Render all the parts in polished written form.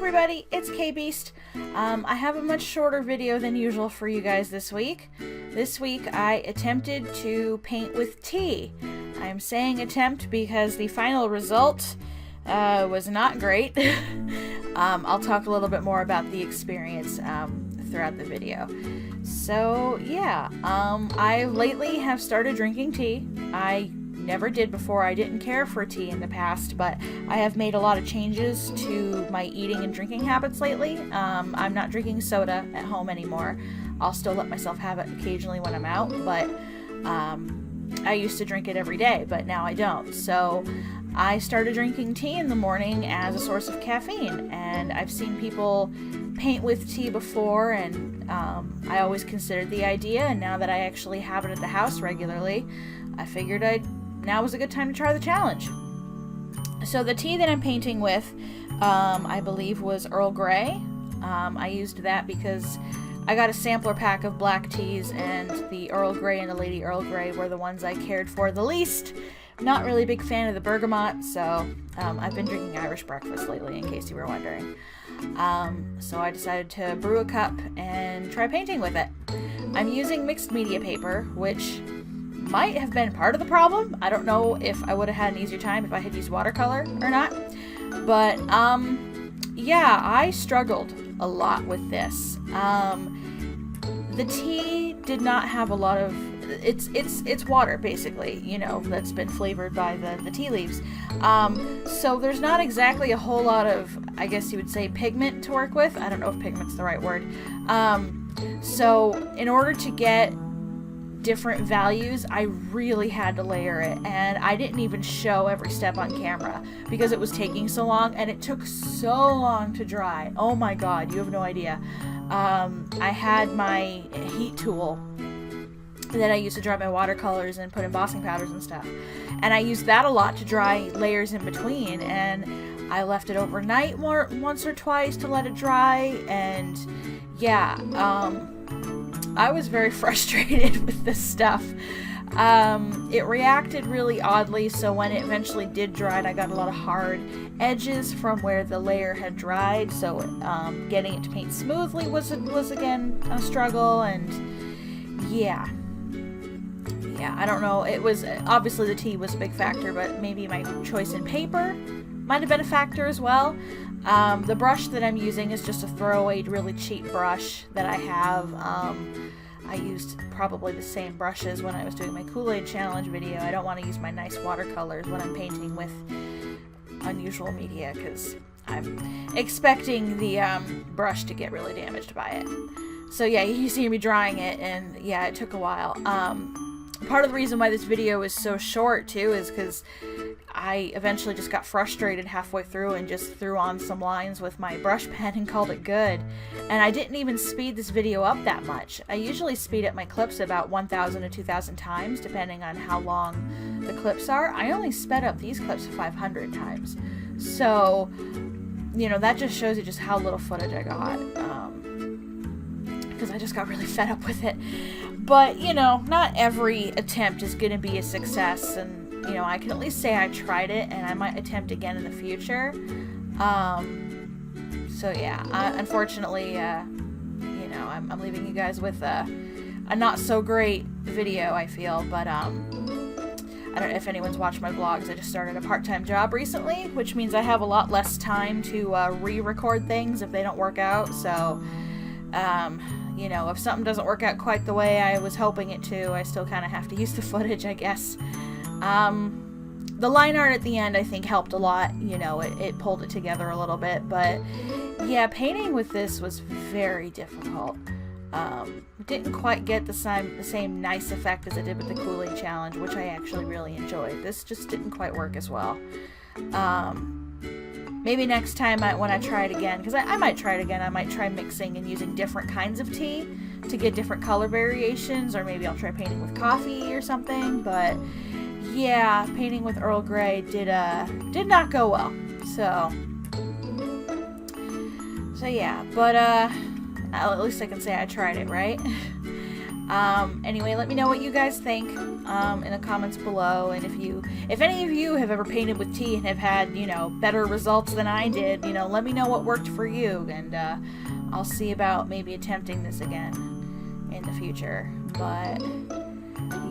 everybody, it's KayBeast. I have a much shorter video than usual for you guys this week. This week I attempted to paint with tea. I'm saying attempt because the final result was not great. I'll talk a little bit more about the experience throughout the video. So yeah, I lately have started drinking tea. I never did before. I didn't care for tea in the past, but I have made a lot of changes to my eating and drinking habits lately. I'm not drinking soda at home anymore. I'll still let myself have it occasionally when I'm out, but I used to drink it every day, but now I don't. So I started drinking tea in the morning as a source of caffeine, and I've seen people paint with tea before, and I always considered the idea, and now that I actually have it at the house regularly, I figured now was a good time to try the challenge. So the tea that I'm painting with, I believe was Earl Grey. I used that because I got a sampler pack of black teas, and the Earl Grey and the Lady Earl Grey were the ones I cared for the least. Not really a big fan of the bergamot, so I've been drinking Irish breakfast lately, in case you were wondering. So I decided to brew a cup and try painting with it. I'm using mixed media paper, which might have been part of the problem. I don't know if I would have had an easier time if I had used watercolor or not. But yeah, I struggled a lot with this. The tea did not have a lot of it's water, basically, you know, that's been flavored by the tea leaves. So there's not exactly a whole lot of, I guess you would say, pigment to work with. I don't know if pigment's the right word. So in order to get different values, I really had to layer it, and I didn't even show every step on camera because it was taking so long, and it took so long to dry. Oh my god, you have no idea. I had my heat tool that I used to dry my watercolors and put embossing powders and stuff, and I used that a lot to dry layers in between, and I left it overnight once or twice to let it dry, and yeah, I was very frustrated with this stuff. It reacted really oddly, so when it eventually did dry, I got a lot of hard edges from where the layer had dried, so getting it to paint smoothly was again a struggle, and yeah, I don't know, it was, obviously the tea was a big factor, but maybe my choice in paper might have been a factor as well. The brush that I'm using is just a throwaway, really cheap brush that I have. I used probably the same brushes when I was doing my Kool-Aid challenge video. I don't want to use my nice watercolors when I'm painting with unusual media because I'm expecting the brush to get really damaged by it. So yeah, you see me drying it, and yeah, it took a while. Part of the reason why this video is so short too is because I eventually just got frustrated halfway through and just threw on some lines with my brush pen and called it good. And I didn't even speed this video up that much. I usually speed up my clips about 1,000 to 2,000 times, depending on how long the clips are. I only sped up these clips 500 times. So, you know, that just shows you just how little footage I got. Because I just got really fed up with it. But, you know, not every attempt is going to be a success, and you know, I can at least say I tried it, and I might attempt again in the future. So yeah, unfortunately, you know, I'm leaving you guys with a not so great video, I feel, but I don't know if anyone's watched my vlogs. I just started a part-time job recently, which means I have a lot less time to re-record things if they don't work out, so you know, if something doesn't work out quite the way I was hoping it to, I still kind of have to use the footage, I guess. The line art at the end, I think, helped a lot. You know, it pulled it together a little bit, but yeah, painting with this was very difficult. Didn't quite get the same nice effect as it did with the Kool-Aid challenge, which I actually really enjoyed. This just didn't quite work as well. Maybe next time when I try it again, because I might try it again, I might try mixing and using different kinds of tea to get different color variations, or maybe I'll try painting with coffee or something, but yeah, painting with Earl Grey did not go well, so yeah, but at least I can say I tried it, right? Anyway, let me know what you guys think in the comments below, and if any of you have ever painted with tea and have had, you know, better results than I did, you know, let me know what worked for you, and I'll see about maybe attempting this again in the future. But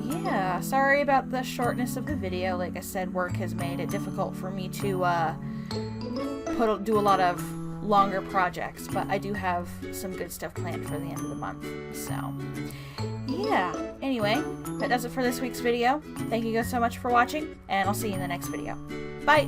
yeah, sorry about the shortness of the video. Like I said, work has made it difficult for me to do a lot of longer projects, but I do have some good stuff planned for the end of the month. So yeah, anyway, that does it for this week's video. Thank you guys so much for watching, and I'll see you in the next video. Bye!